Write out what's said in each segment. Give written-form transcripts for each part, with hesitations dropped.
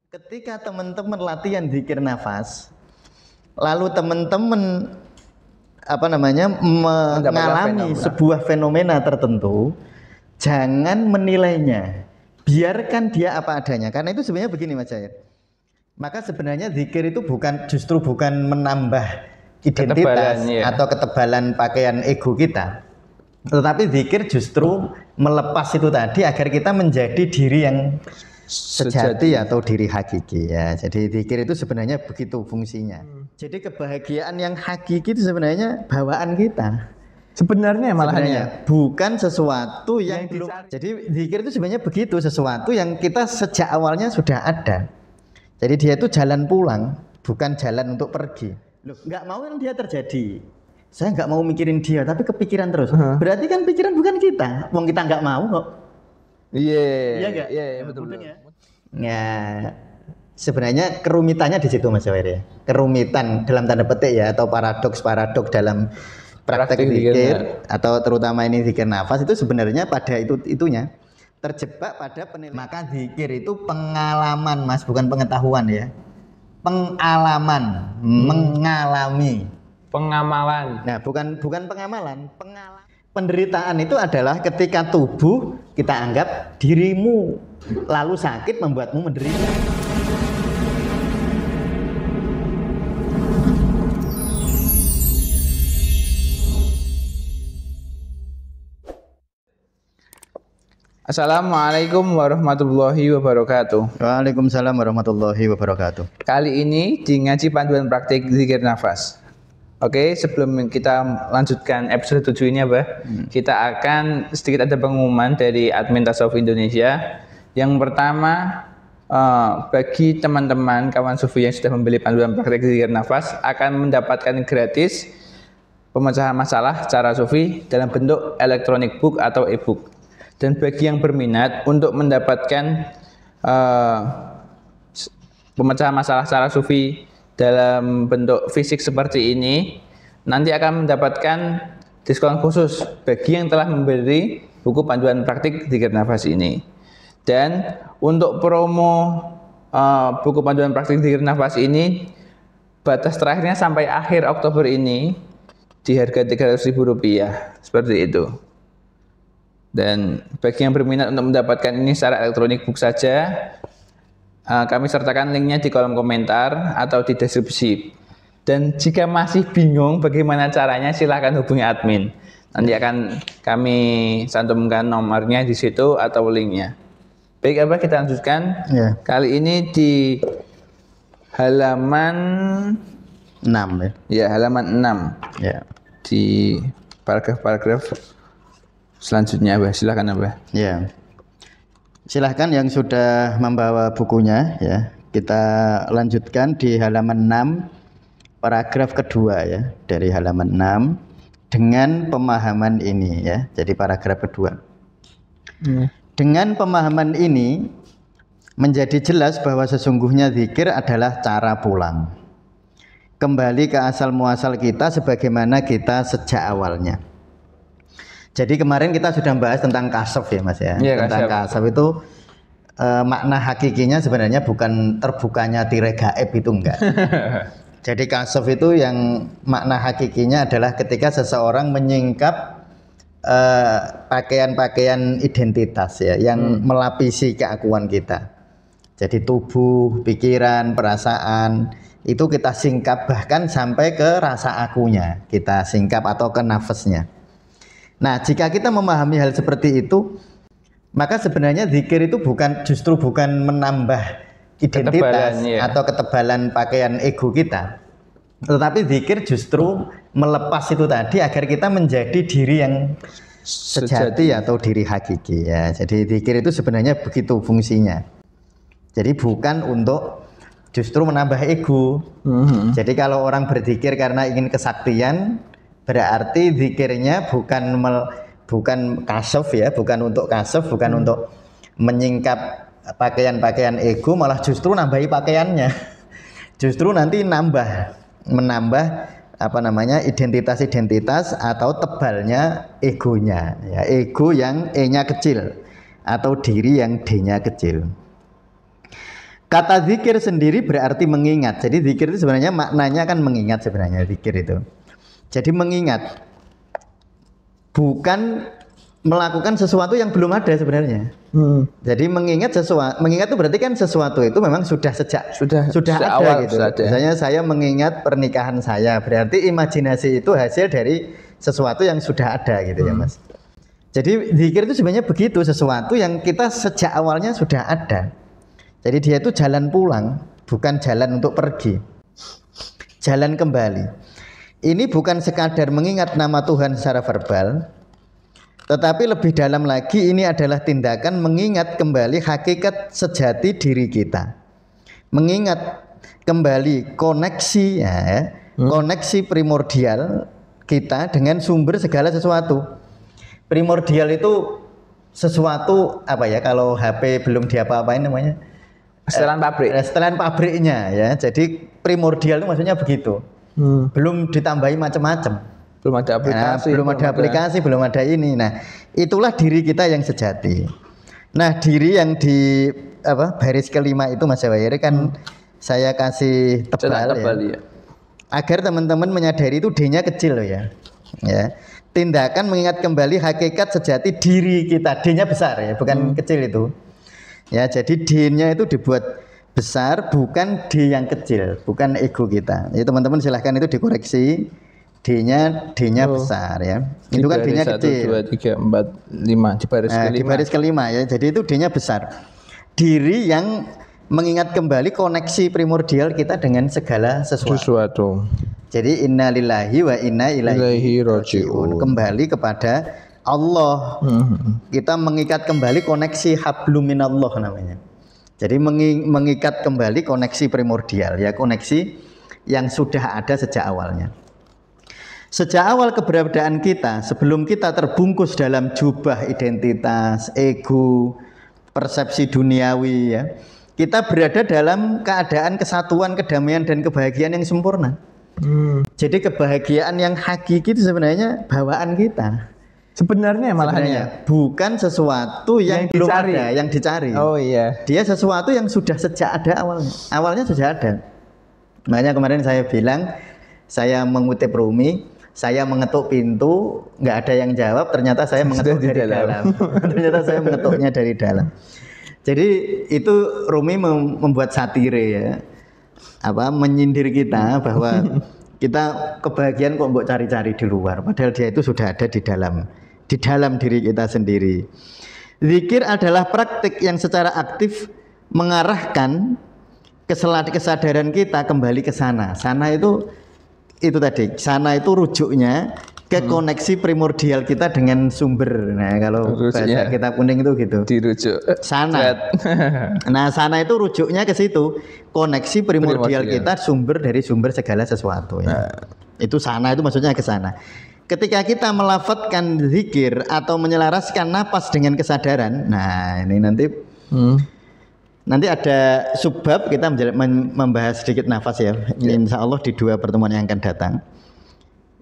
Ketika teman-teman latihan zikir nafas, lalu teman-teman mengalami sebuah fenomena tertentu, jangan menilainya, biarkan dia apa adanya. Karena itu sebenarnya begini Mas Jair. Maka sebenarnya zikir itu justru bukan menambah identitas atau ketebalan pakaian ego kita, tetapi zikir justru melepas itu tadi agar kita menjadi diri yang sejati atau diri hakiki ya. Jadi zikir itu sebenarnya begitu fungsinya. Jadi kebahagiaan yang hakiki itu sebenarnya bawaan kita. Sebenarnya malahannya bukan sesuatu yang belum. Jadi zikir itu sebenarnya begitu, sesuatu yang kita sejak awalnya sudah ada. Jadi dia itu jalan pulang, bukan jalan untuk pergi. Loh, nggak mau yang dia terjadi. Saya nggak mau mikirin dia, tapi kepikiran terus. Berarti kan pikiran bukan kita. Wong kita nggak mau kok. Iya, betul. Ya, sebenarnya kerumitannya di situ Mas Jair ya. Kerumitan dalam tanda petik ya, atau paradoks dalam praktek zikir atau terutama ini zikir nafas itu sebenarnya pada itunya terjebak pada maka zikir itu pengalaman Mas, bukan pengetahuan ya. Pengalaman, mengalami. Pengamalan. Nah, bukan pengamalan, pengalaman. Penderitaan itu adalah ketika tubuh kita anggap dirimu, lalu sakit membuatmu menderita. Assalamualaikum warahmatullahi wabarakatuh. Waalaikumsalam warahmatullahi wabarakatuh. Kali ini di ngaji panduan praktik zikir nafas. Oke, sebelum kita lanjutkan episode 7 ini kita akan sedikit ada pengumuman dari admin Tasawuf Indonesia. Yang pertama, bagi teman-teman kawan sufi yang sudah membeli panduan praktik zikir nafas akan mendapatkan gratis pemecahan masalah secara sufi dalam bentuk electronic book atau e-book. Dan bagi yang berminat untuk mendapatkan pemecahan masalah secara sufi dalam bentuk fisik seperti ini, nanti akan mendapatkan diskon khusus bagi yang telah membeli buku panduan praktik zikir nafas ini. Dan untuk promo buku panduan praktik zikir nafas ini, batas terakhirnya sampai akhir Oktober ini di harga Rp300.000, seperti itu. Dan bagi yang berminat untuk mendapatkan ini secara elektronik book saja, kami sertakan linknya di kolom komentar atau di deskripsi. Dan jika masih bingung bagaimana caranya, silahkan hubungi admin. Nanti akan kami cantumkan nomornya di situ atau linknya. Baik, kita lanjutkan. Ya. Kali ini di halaman 6 ya. Ya, halaman 6. Ya. Di paragraf selanjutnya, silakan Ya. Silahkan yang sudah membawa bukunya ya. Kita lanjutkan di halaman 6 paragraf kedua ya, dari halaman 6 dengan pemahaman ini ya. Jadi paragraf kedua. Dengan pemahaman ini menjadi jelas bahwa sesungguhnya zikir adalah cara pulang kembali ke asal muasal kita sebagaimana kita sejak awalnya. Jadi kemarin kita sudah membahas tentang kasaf ya Mas ya. Tentang kasaf itu makna hakikinya sebenarnya bukan terbukanya tirai gaib, itu enggak. Jadi kasaf itu yang makna hakikinya adalah ketika seseorang menyingkap pakaian-pakaian identitas ya yang melapisi keakuan kita. Jadi tubuh, pikiran, perasaan itu kita singkap, bahkan sampai ke rasa akunya kita singkap atau ke nafasnya. Nah, jika kita memahami hal seperti itu, maka sebenarnya zikir itu justru bukan menambah identitas atau ketebalan pakaian ego kita, tetapi zikir justru melepas itu tadi agar kita menjadi diri yang sejati atau diri hakiki ya. Jadi zikir itu sebenarnya begitu fungsinya. Jadi bukan untuk justru menambah ego. Jadi kalau orang berzikir karena ingin kesaktian, berarti zikirnya bukan kasaf ya, bukan untuk kasaf, bukan untuk menyingkap pakaian-pakaian ego, malah justru nambahi pakaiannya. Justru nanti menambah identitas atau tebalnya egonya ya, ego yang E-nya kecil atau diri yang D-nya kecil. Kata zikir sendiri berarti mengingat. Jadi zikir itu sebenarnya maknanya kan mengingat sebenarnya zikir itu. Jadi mengingat, bukan melakukan sesuatu yang belum ada sebenarnya. Jadi mengingat itu berarti kan sesuatu itu memang sudah ada awal, gitu. Misalnya saya mengingat pernikahan saya, berarti imajinasi itu hasil dari sesuatu yang sudah ada gitu ya Mas. Jadi zikir itu sebenarnya begitu, sesuatu yang kita sejak awalnya sudah ada. Jadi dia itu jalan pulang, bukan jalan untuk pergi. Jalan kembali. Ini bukan sekadar mengingat nama Tuhan secara verbal, tetapi lebih dalam lagi ini adalah tindakan mengingat kembali hakikat sejati diri kita. Mengingat kembali koneksi koneksi primordial kita dengan sumber segala sesuatu. Primordial itu sesuatu apa ya, kalau HP belum diapa-apain namanya? Setelan pabrik. Setelan pabriknya ya. Jadi primordial itu maksudnya begitu. Belum ditambahi macam-macam. Belum ada aplikasi. Belum ada ini. Nah, itulah diri kita yang sejati. Nah, diri yang di baris kelima itu Mas Jawairi kan saya kasih tebal ya. Agar teman-teman menyadari itu D-nya kecil loh ya. Ya. Tindakan mengingat kembali hakikat sejati diri kita. D-nya besar ya, bukan kecil itu. Ya, jadi D-nya itu dibuat besar, bukan D yang kecil, bukan ego kita. Ya teman-teman silahkan itu dikoreksi. D-nya besar ya. Itu kan D-nya kecil. 1, 2, 3, 4, 5 di baris kelima. Di baris kelima ya. Jadi itu D-nya besar. Diri yang mengingat kembali koneksi primordial kita dengan segala sesuatu. Jadi innalillahi wa inna ilaihi rajiun. Kembali kepada Allah. Kita mengikat kembali koneksi hablum minallah namanya. Jadi mengikat kembali koneksi primordial ya, koneksi yang sudah ada sejak awalnya. Sejak awal keberadaan kita, sebelum kita terbungkus dalam jubah identitas, ego, persepsi duniawi ya, kita berada dalam keadaan kesatuan, kedamaian dan kebahagiaan yang sempurna. Jadi kebahagiaan yang hakiki itu sebenarnya bawaan kita. Sebenarnya malahannya bukan sesuatu yang belum ada, yang dicari. Oh iya. Dia sesuatu yang sudah sejak ada awalnya. Awalnya sudah ada. Makanya kemarin saya bilang, saya mengutip Rumi, saya mengetuk pintu, nggak ada yang jawab, ternyata saya mengetuk dari dalam. Ternyata saya mengetuknya dari dalam. Jadi itu Rumi membuat satire ya. Menyindir kita bahwa kita kebahagiaan kok mbok cari-cari di luar, padahal dia itu sudah ada di dalam diri kita sendiri. Zikir adalah praktik yang secara aktif mengarahkan kesadaran kita kembali ke sana. Sana itu tadi, sana itu rujuknya ke koneksi primordial kita dengan sumber. Nah, kalau bahasa kitab kuning itu gitu. Dirujuk sana. Nah, sana itu rujuknya ke situ. Koneksi primordial kita dari sumber segala sesuatu ya. Itu sana itu maksudnya ke sana. Ketika kita melafadzkan zikir atau menyelaraskan napas dengan kesadaran. Nah, ini nanti ada subbab kita membahas sedikit nafas ya. Insya Allah di 2 pertemuan yang akan datang.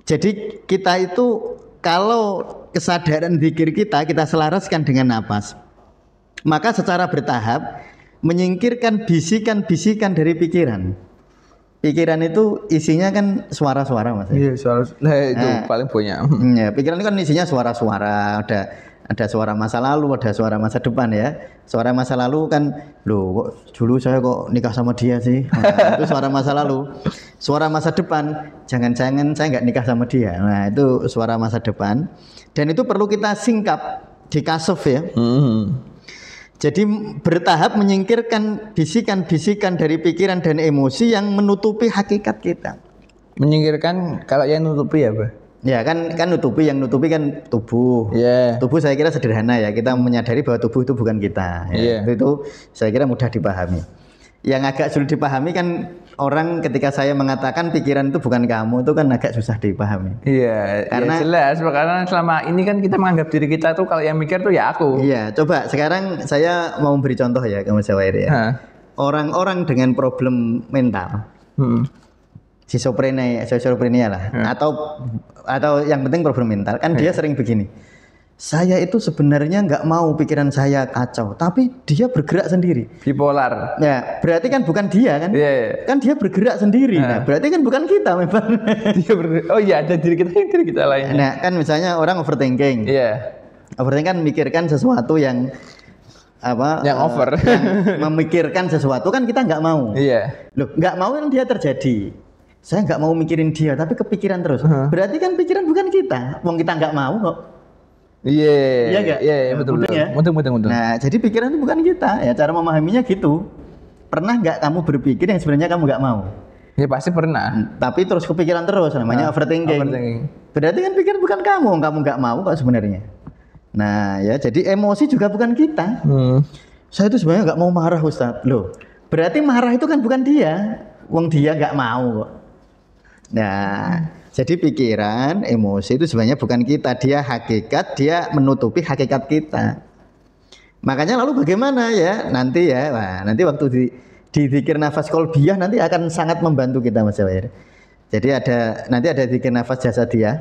Jadi kita itu kalau kesadaran zikir kita selaraskan dengan napas, maka secara bertahap menyingkirkan bisikan-bisikan dari pikiran. Pikiran itu isinya kan suara-suara Mas. Iya, suara. Nah, itu paling banyak. Ya, pikiran itu kan isinya suara-suara, ada suara masa lalu, ada suara masa depan ya. Suara masa lalu kan, loh kok dulu saya kok nikah sama dia sih. Nah, itu suara masa lalu. Suara masa depan, jangan-jangan saya nggak nikah sama dia. Nah, itu suara masa depan. Dan itu perlu kita singkap di kasuf ya. Jadi bertahap menyingkirkan bisikan-bisikan dari pikiran dan emosi yang menutupi hakikat kita. Menyingkirkan kalau yang nutupi apa? Ya kan nutupi, yang nutupi kan tubuh. Tubuh saya kira sederhana ya, kita menyadari bahwa tubuh itu bukan kita ya. Itu saya kira mudah dipahami. Yang agak sulit dipahami kan orang ketika saya mengatakan pikiran itu bukan kamu, itu kan agak susah dipahami. Iya, karena ya jelas, karena selama ini kan kita menganggap diri kita tuh kalau yang mikir tuh ya aku. Iya, coba sekarang saya mau beri contoh ya ke Mas Jawairi ya. Orang-orang dengan problem mental, schizophrenia lah, atau yang penting problem mental kan dia sering begini. saya itu sebenarnya nggak mau pikiran saya kacau, tapi dia bergerak sendiri. Bipolar. Ya, berarti kan bukan dia kan? Iya, iya. Kan dia bergerak sendiri. Nah, berarti kan bukan kita memang. Oh iya, ada diri kita yang diri kita lainnya. Nah, kan misalnya orang overthinking. Iya. Overthinking kan memikirkan sesuatu yang apa? Yang over. Yang memikirkan sesuatu kan kita nggak mau. Iya. Loh, nggak mau kan dia terjadi. Saya nggak mau mikirin dia, tapi kepikiran terus. Berarti kan pikiran bukan kita. Wong kita nggak mau kok. Iya, nggak? iya, betul, Mudeng betul. ya? Mudeng. Nah, jadi pikiran itu bukan kita. Ya, cara memahaminya gitu. Pernah nggak kamu berpikir yang sebenarnya kamu nggak mau? Ya pasti pernah. Tapi terus kepikiran terus, namanya overthinking. Berarti kan pikiran bukan kamu nggak mau kok sebenarnya. Nah, ya jadi emosi juga bukan kita. Saya itu sebenarnya nggak mau marah, Ustadz. Loh, berarti marah itu kan bukan dia. Wong dia nggak mau kok. Nah, jadi pikiran, emosi itu sebenarnya bukan kita, dia hakikat, dia menutupi hakikat kita. Makanya lalu bagaimana ya? Nanti ya, nanti waktu di zikir nafas kolbiyah nanti akan sangat membantu kita Mas Jawahir. Jadi nanti ada zikir nafas jasadiyah.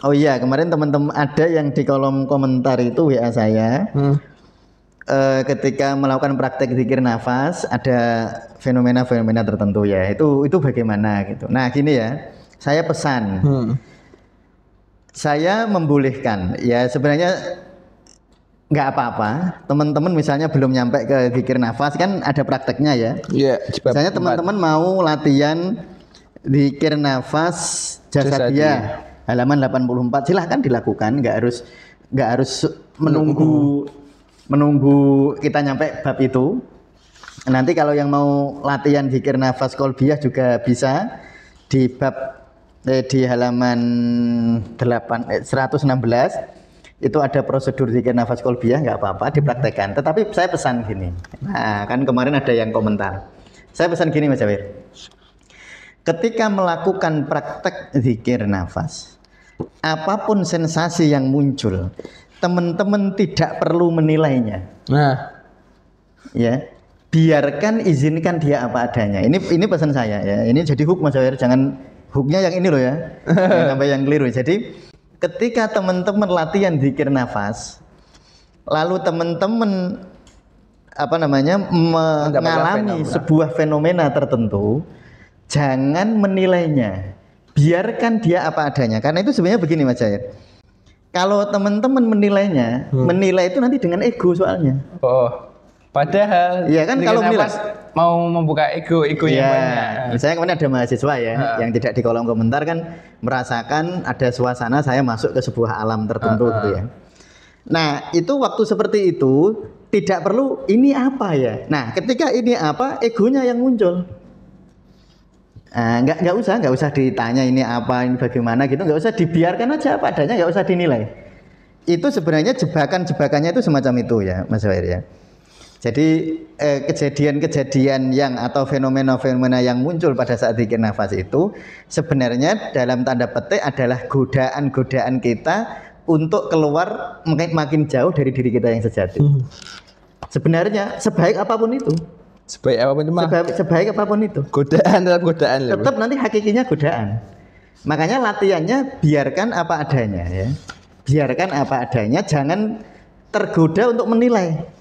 Oh iya, kemarin teman-teman ada yang di kolom komentar itu WA saya. Ketika melakukan praktek zikir nafas ada fenomena-fenomena tertentu ya. Itu bagaimana gitu. Nah, gini ya. Saya pesan, saya membolehkan, ya sebenarnya nggak apa-apa. Teman-teman misalnya belum nyampe ke zikir nafas kan ada prakteknya ya. Iya. Misalnya teman-teman mau latihan zikir nafas jasadiyah halaman 84, silahkan dilakukan. Nggak harus menunggu kita nyampe bab itu. Nanti kalau yang mau latihan zikir nafas kolbiyah juga bisa di bab di halaman 116 itu ada prosedur zikir nafas kolbiyah, nggak apa-apa dipraktekkan. Tetapi saya pesan gini, nah kan kemarin ada yang komentar, saya pesan gini Mas Jawir, ketika melakukan praktek zikir nafas, apapun sensasi yang muncul, teman-teman tidak perlu menilainya. Nah, ya, biarkan, izinkan dia apa adanya. Ini pesan saya ya. Ini jadi hook Mas Jawir, jangan hooknya yang ini loh ya, jangan sampai yang keliru. Jadi ketika teman-teman latihan zikir nafas, lalu teman-teman mengalami sebuah fenomena tertentu, jangan menilainya, biarkan dia apa adanya. Karena itu sebenarnya begini Mas Jawir, kalau teman-teman menilainya, menilai itu nanti dengan ego soalnya. Padahal ya kan, kalau menilai mau membuka ego yang banyak. Misalnya kemarin ada mahasiswa ya yang tidak di kolom komentar kan merasakan ada suasana saya masuk ke sebuah alam tertentu gitu ya. Nah, itu waktu seperti itu tidak perlu ini apa ya. Nah, ketika ini apa, egonya yang muncul. Nggak usah ditanya ini apa, ini bagaimana gitu, nggak usah, dibiarkan aja apa adanya, nggak usah dinilai. Itu sebenarnya jebakannya itu semacam itu ya Mas Wair ya. Jadi kejadian-kejadian yang atau fenomena-fenomena yang muncul pada saat zikir nafas itu sebenarnya dalam tanda petik adalah godaan-godaan kita untuk keluar makin jauh dari diri kita yang sejati. Sebenarnya sebaik apapun itu. Sebaik apapun itu. Godaan dalam godaan. Tetap nanti hakikinya godaan. Makanya latihannya biarkan apa adanya ya. Biarkan apa adanya, jangan tergoda untuk menilai.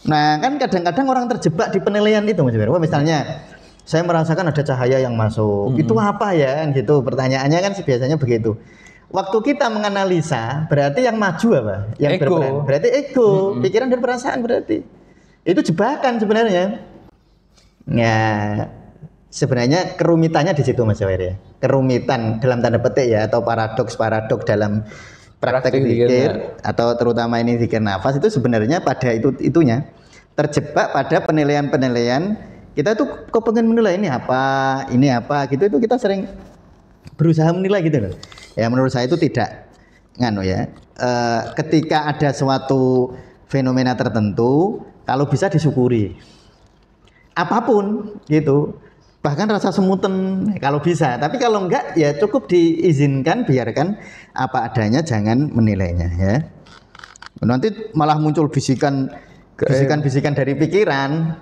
Nah, kan kadang-kadang orang terjebak di penilaian itu Mas Jawir. Misalnya saya merasakan ada cahaya yang masuk. Itu apa ya kan gitu. Pertanyaannya kan biasanya begitu. Waktu kita menganalisa, berarti yang maju apa? Yang ego. Berperan. Berarti ego, pikiran dan perasaan berarti. Itu jebakan sebenarnya. Ya, sebenarnya kerumitannya di situ Mas Jawir ya. Kerumitan dalam tanda petik ya, atau paradoks dalam praktek zikir atau terutama ini zikir nafas itu sebenarnya pada itunya terjebak pada penilaian kita tuh kok pengen menilai ini apa gitu, itu kita sering berusaha menilai gitu loh ya. Menurut saya itu tidak ya. Ketika ada suatu fenomena tertentu, kalau bisa disyukuri apapun gitu, bahkan rasa semutan kalau bisa. Tapi kalau enggak ya cukup diizinkan, biarkan apa adanya, jangan menilainya ya. Nanti malah muncul bisikan dari pikiran.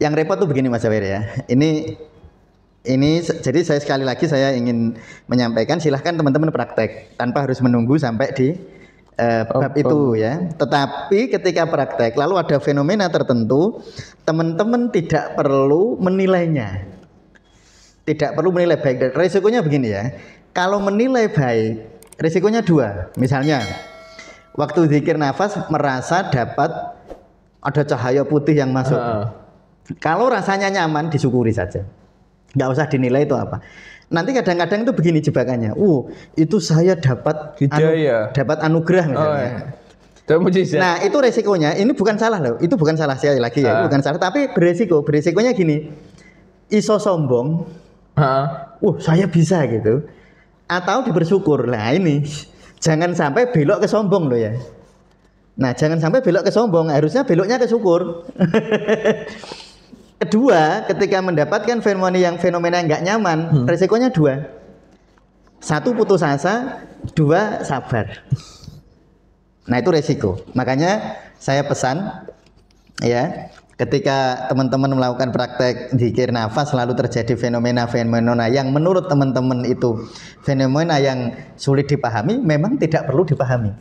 Yang repot tuh begini Mas Jawir ya. Ini jadi saya sekali lagi saya ingin menyampaikan, silahkan teman-teman praktek tanpa harus menunggu sampai di bab itu ya. Tetapi ketika praktek lalu ada fenomena tertentu, teman-teman tidak perlu menilainya. Tidak perlu menilai baik. Risikonya begini ya. Kalau menilai baik, risikonya dua. Misalnya, waktu zikir nafas merasa dapat ada cahaya putih yang masuk. Kalau rasanya nyaman, disyukuri saja. Nggak usah dinilai itu apa. Nanti kadang-kadang itu begini jebakannya. Itu saya dapat dapat anugerah misalnya. Nah, itu resikonya. Ini bukan salah loh. Itu bukan salah sekali lagi ya. Itu bukan salah. Tapi beresiko. Beresikonya gini. Iso sombong. Saya bisa gitu. Atau dibersyukur. Nah ini. Jangan sampai belok ke sombong loh ya. Nah, jangan sampai belok ke sombong. Harusnya beloknya ke syukur. Kedua, ketika mendapatkan fenomena yang nggak nyaman, resikonya dua. Satu, putus asa. Dua, sabar. Nah, itu resiko. Makanya saya pesan ya, ketika teman-teman melakukan praktek zikir nafas lalu terjadi fenomena-fenomena yang menurut teman-teman itu fenomena yang sulit dipahami, memang tidak perlu dipahami.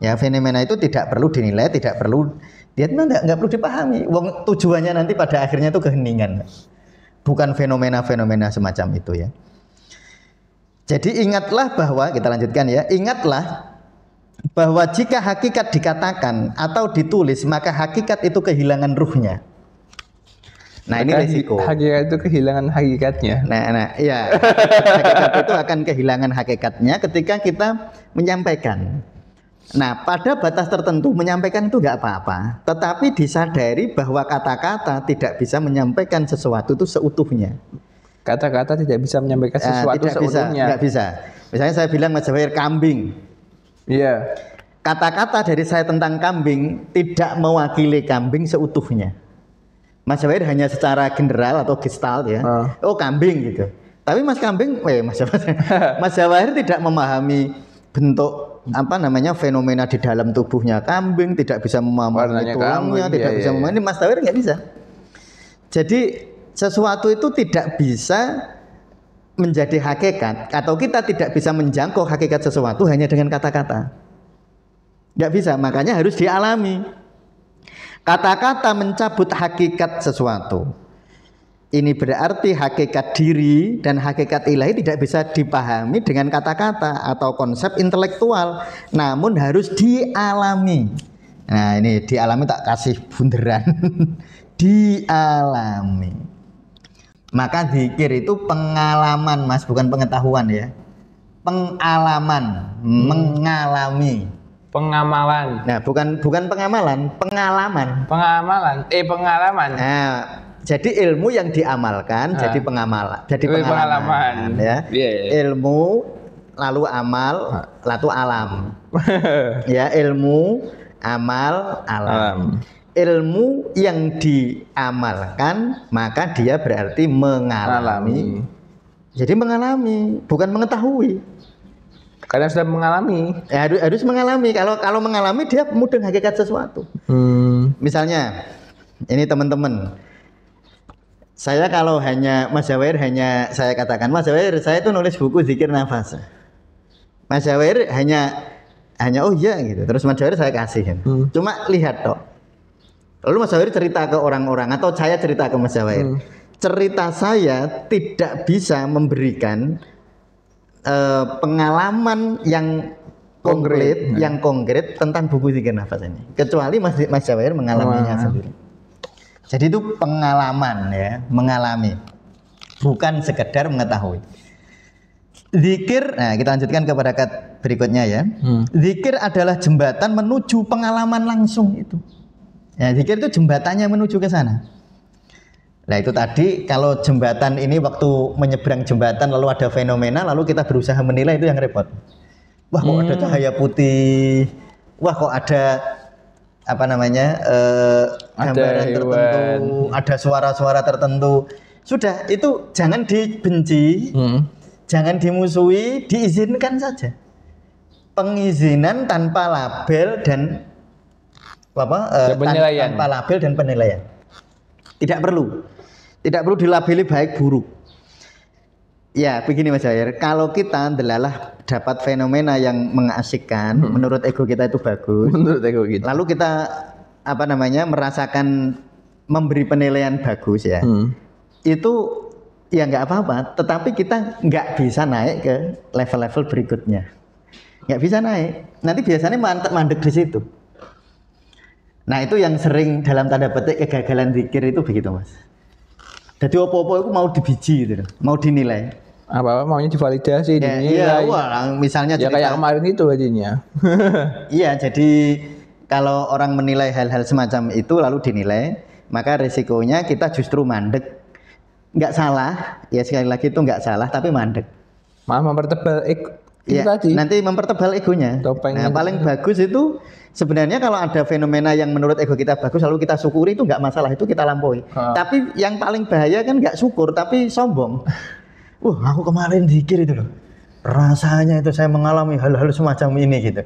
Ya, fenomena itu tidak perlu dinilai, tidak perlu dia nggak perlu dipahami. Tujuannya nanti pada akhirnya itu keheningan, bukan fenomena-fenomena semacam itu ya. Jadi ingatlah bahwa, kita lanjutkan ya, ingatlah bahwa jika hakikat dikatakan atau ditulis, maka hakikat itu kehilangan ruhnya. Nah, ini risiko. Hakikat itu kehilangan hakikatnya. Nah, iya. Hakikat itu akan kehilangan hakikatnya ketika kita menyampaikan. Nah, pada batas tertentu menyampaikan itu nggak apa-apa, tetapi disadari bahwa kata-kata tidak bisa menyampaikan sesuatu itu seutuhnya. Kata-kata tidak bisa menyampaikan sesuatu seutuhnya. Nggak bisa. Misalnya saya bilang Mas Jawahir kambing. Iya. Kata-kata dari saya tentang kambing tidak mewakili kambing seutuhnya. Mas Jawahir hanya secara general atau gestalt ya. Oh, kambing gitu. Tapi Mas Jawahir tidak memahami bentuk fenomena di dalam tubuhnya kambing, tidak bisa memahami tulangnya, tidak bisa memahami. Mas Jawahir nggak bisa. Jadi sesuatu itu tidak bisa menjadi hakikat, atau kita tidak bisa menjangkau hakikat sesuatu hanya dengan kata-kata. Nggak bisa, makanya harus dialami. Kata-kata mencabut hakikat sesuatu. Ini berarti hakikat diri dan hakikat ilahi tidak bisa dipahami dengan kata-kata atau konsep intelektual, namun harus dialami. Nah, ini dialami, tak kasih bunderan. Dialami. Maka zikir itu pengalaman, Mas, bukan pengetahuan ya. Pengalaman, mengalami. Pengamalan. Nah, bukan pengamalan, pengalaman. Pengalaman. Nah, jadi ilmu yang diamalkan jadi pengamalan, jadi pengalaman. Ya. Ilmu lalu amal, lalu alam. Ya, ilmu, amal, alam. Ilmu yang diamalkan maka dia berarti mengalami. Jadi mengalami, bukan mengetahui. Karena sudah mengalami. Ya, harus mengalami. Kalau mengalami dia mudeng hakikat sesuatu. Misalnya, ini teman-teman. Saya kalau Mas Jawahir hanya saya katakan, Mas Jawahir saya itu nulis buku zikir nafas. Mas Jawahir hanya oh iya gitu. Terus Mas Jawahir saya kasih. Cuma lihat toh. Lalu Mas Jawahir cerita ke orang-orang atau saya cerita ke Mas Jawahir. Cerita saya tidak bisa memberikan pengalaman yang konkret tentang buku zikir nafas ini. Kecuali Mas Jawahir mengalaminya sendiri. Jadi itu pengalaman ya, mengalami, bukan sekedar mengetahui. Zikir, nah kita lanjutkan ke paragraf berikutnya ya. Zikir adalah jembatan menuju pengalaman langsung itu. Ya, zikir itu jembatannya menuju ke sana. Nah itu tadi, kalau jembatan ini waktu menyeberang jembatan lalu ada fenomena, lalu kita berusaha menilai, itu yang repot. Wah kok ada cahaya putih, wah kok ada gambaran tertentu, ada suara-suara tertentu. Sudah, itu jangan dibenci, jangan dimusuhi, diizinkan saja. Pengizinan tanpa label dan tanpa label dan penilaian. Tidak perlu dilabeli baik buruk. Ya, begini Mas Jawahir, kalau kita delalah dapat fenomena yang mengasyikkan, menurut ego kita itu bagus. Menurut ego kita. Lalu kita merasakan memberi penilaian bagus ya. Itu ya nggak apa-apa, tetapi kita nggak bisa naik ke level-level berikutnya. Nggak bisa naik. Nanti biasanya mandek di situ. Nah, itu yang sering dalam tanda petik kegagalan zikir itu begitu, Mas. Jadi apa-apa itu mau dibiji gitu, mau dinilai. Apa maunya divalidasi, Ya, dinilai. iya, misalnya ya kayak kemarin itu jadinya. Iya, jadi kalau orang menilai hal-hal semacam itu lalu dinilai, maka risikonya kita justru mandek. Nggak salah, ya sekali lagi itu nggak salah, tapi mandek. Malah mempertebal ego. Ya, tadi. nanti mempertebal egonya. Topengnya Nah, paling bagus itu sebenarnya kalau ada fenomena yang menurut ego kita bagus lalu kita syukuri itu nggak masalah, itu kita lampaui. Tapi yang paling bahaya kan nggak syukur tapi sombong. Aku kemarin zikir itu loh. Rasanya itu saya mengalami hal-hal semacam ini gitu.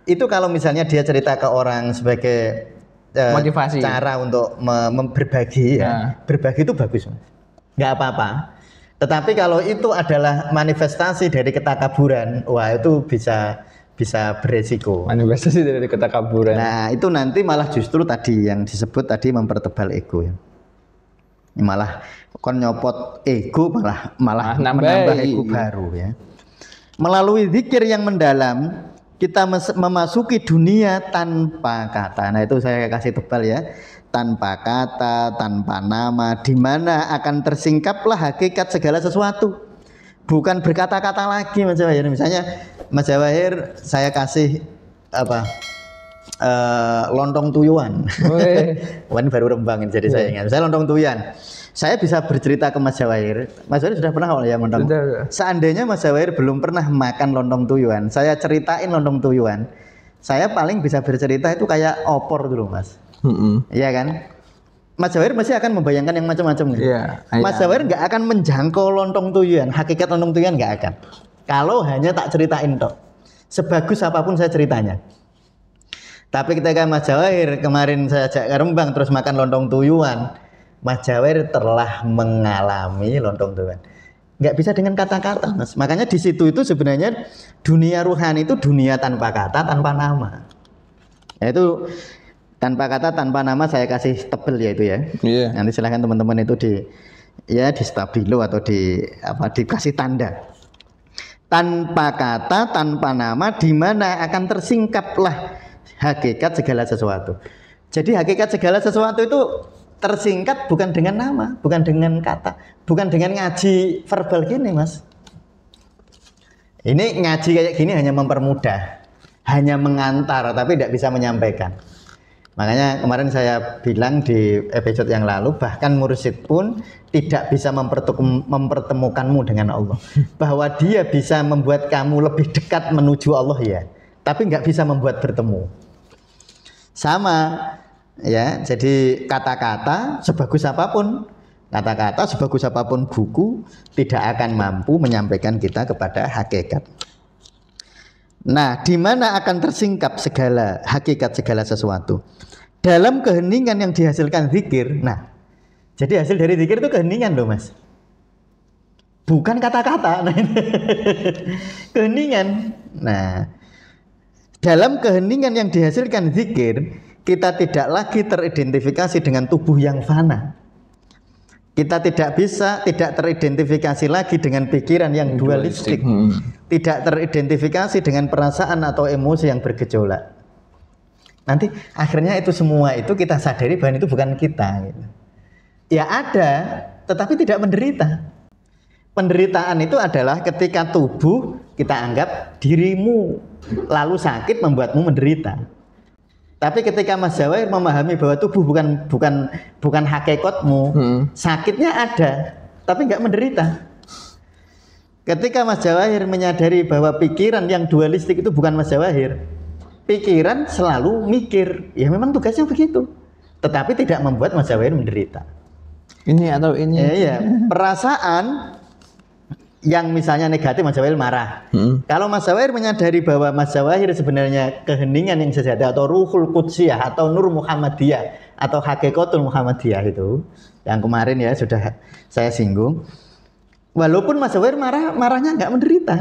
Itu kalau misalnya dia cerita ke orang sebagai motivasi, cara untuk berbagi ya. Berbagi itu bagus, Mas. Nggak apa-apa. Tetapi kalau itu adalah manifestasi dari ketakaburan, wah itu bisa beresiko. Manifestasi dari ketakaburan. Nah, itu nanti malah justru tadi yang disebut tadi mempertebal ego ya. Malah kon nyopot ego malah menambah ego baru ya. Melalui zikir yang mendalam kita memasuki dunia tanpa kata. Nah, itu saya kasih tebal ya. Tanpa kata, tanpa nama, di mana akan tersingkaplah hakikat segala sesuatu. Bukan berkata-kata lagi, Mas Jawahir. Misalnya Mas Jawahir saya kasih lontong tuyuan. Wah, ini baru rembang jadi saya ingat. Saya lontong tuyuan. Saya bisa bercerita ke Mas Jawahir. Mas Jawahir sudah pernah ya lontong? Seandainya Mas Jawahir belum pernah makan lontong tuyuan, saya ceritain lontong tuyuan. Saya paling bisa bercerita itu kayak opor dulu, Mas. Iya kan? Mas Jawahir masih akan membayangkan yang macam-macam gitu. Mas Jawahir nggak akan menjangkau lontong tuyuan, hakikat lontong tuyuan nggak akan. Kalau hanya tak ceritain toh, sebagus apapun saya ceritanya. Tapi ketika Mas Jawahir kemarin saya ajak ke Rembang terus makan lontong tuyuan, Mas Jawahir telah mengalami lontong tuyuan. Nggak bisa dengan kata-kata, Mas. Makanya di situ itu sebenarnya dunia ruhani itu dunia tanpa kata, tanpa nama. Yaitu tanpa kata, tanpa nama saya kasih tebel ya itu ya. Nanti silahkan teman-teman itu di stabilo atau dikasih tanda. Tanpa kata, tanpa nama, di mana akan tersingkaplah hakikat segala sesuatu. Jadi hakikat segala sesuatu itu tersingkat bukan dengan nama, bukan dengan kata, bukan dengan ngaji verbal gini, Mas. Ini ngaji kayak gini hanya mempermudah, hanya mengantar, tapi tidak bisa menyampaikan. Makanya kemarin saya bilang di episode yang lalu, bahkan mursyid pun tidak bisa mempertemukanmu dengan Allah. Bahwa dia bisa membuat kamu lebih dekat menuju Allah ya, tapi nggak bisa membuat bertemu. Sama ya, jadi kata-kata sebagus apapun, buku tidak akan mampu menyampaikan kita kepada hakikat. Nah, di mana akan tersingkap segala hakikat segala sesuatu? Dalam keheningan yang dihasilkan zikir. Nah, jadi hasil dari zikir itu keheningan loh, Mas. Bukan kata-kata. Keheningan. Nah, dalam keheningan yang dihasilkan zikir, kita tidak lagi teridentifikasi dengan tubuh yang fana. Kita tidak teridentifikasi lagi dengan pikiran yang dualistik. Tidak teridentifikasi dengan perasaan atau emosi yang bergejolak. Nanti akhirnya itu semua itu kita sadari bahwa itu bukan kita. Gitu. Ya ada, tetapi tidak menderita. Penderitaan itu adalah ketika tubuh kita anggap dirimu, lalu sakit membuatmu menderita. Tapi ketika Mas Jawahir memahami bahwa tubuh bukan hakikatmu, sakitnya ada, tapi nggak menderita. Ketika Mas Jawahir menyadari bahwa pikiran yang dualistik itu bukan Mas Jawahir, pikiran selalu mikir, ya memang tugasnya begitu, tetapi tidak membuat Mas Jawahir menderita. Ini atau ini? Iya, perasaan yang misalnya negatif Mas Jawahir marah. Kalau Mas Jawahir menyadari bahwa Mas Jawahir sebenarnya keheningan yang sejati atau ruhul qudsiyah atau nur Muhammadiyah atau hakikatul Muhammadiyah itu yang kemarin ya sudah saya singgung. Walaupun Mas Jawahir marahnya nggak menderita.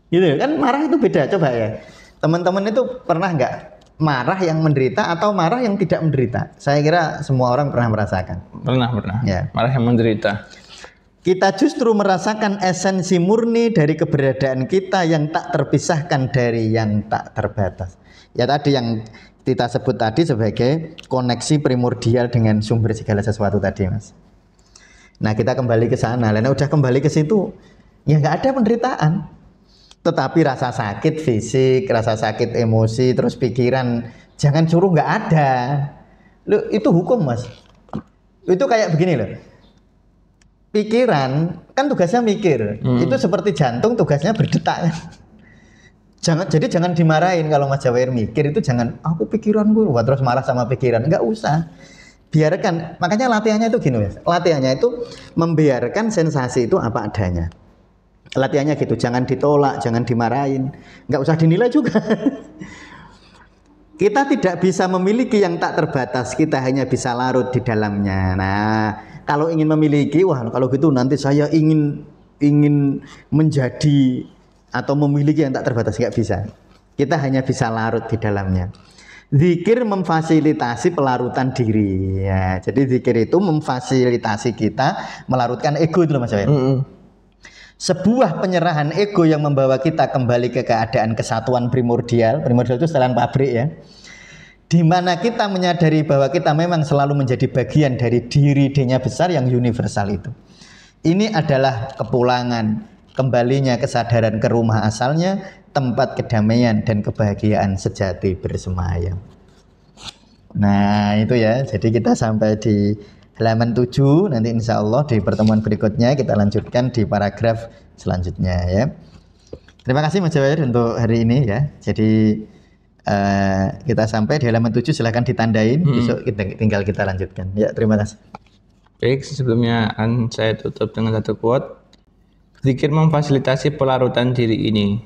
Gitu kan, marah itu beda. Coba ya, teman-teman itu pernah nggak marah yang menderita atau marah yang tidak menderita? Saya kira semua orang pernah merasakan. Pernah. Ya. Marah yang menderita. Kita justru merasakan esensi murni dari keberadaan kita yang tak terpisahkan dari yang tak terbatas. Ya tadi yang kita sebut tadi sebagai koneksi primordial dengan sumber segala sesuatu tadi, Mas. Nah, kita kembali ke sana. Nah, udah kembali ke situ, ya nggak ada penderitaan. Tetapi rasa sakit fisik, rasa sakit emosi, terus pikiran, jangan suruh nggak ada. Loh, itu hukum, Mas. Itu kayak begini loh. Pikiran kan tugasnya mikir. Itu seperti jantung tugasnya berdetak. Jangan dimarahin kalau Mas Jawair mikir itu, jangan aku pikiran gue terus marah sama pikiran, nggak usah, biarkan. Makanya latihannya itu gini, Mas. Latihannya itu membiarkan sensasi itu apa adanya. Latihannya gitu, jangan ditolak, jangan dimarahin, nggak usah dinilai juga. Kita tidak bisa memiliki yang tak terbatas, kita hanya bisa larut di dalamnya. Nah, kalau ingin memiliki, wah kalau gitu nanti saya ingin menjadi atau memiliki yang tak terbatas, nggak bisa. Kita hanya bisa larut di dalamnya. Zikir memfasilitasi pelarutan diri. Ya, jadi zikir itu memfasilitasi kita melarutkan ego itu loh, Mas Jawair. Sebuah penyerahan ego yang membawa kita kembali ke keadaan kesatuan primordial. Primordial itu setelan pabrik ya. Di mana kita menyadari bahwa kita memang selalu menjadi bagian dari diri D-nya besar yang universal itu. Ini adalah kepulangan, kembalinya kesadaran ke rumah asalnya, tempat kedamaian dan kebahagiaan sejati bersemayam. Nah itu ya, jadi kita sampai di halaman 7, nanti insya Allah di pertemuan berikutnya kita lanjutkan di paragraf selanjutnya ya. Terima kasih Mas Jawair untuk hari ini ya. Jadi kita sampai di halaman 7, silahkan ditandain, besok tinggal kita lanjutkan ya. Terima kasih. Baik, sebelumnya akan saya tutup dengan satu quote. Zikir memfasilitasi pelarutan diri ini,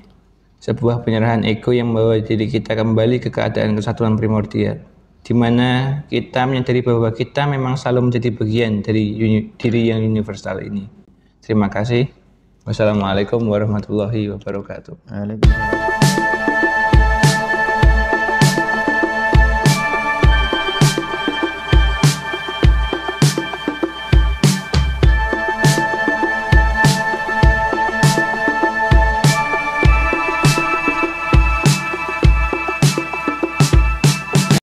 sebuah penyerahan ego yang membawa diri kita kembali ke keadaan kesatuan primordial, di mana kita menyadari bahwa kita memang selalu menjadi bagian dari diri yang universal ini. Terima kasih. Wassalamualaikum warahmatullahi wabarakatuh. Waalaikumsalam.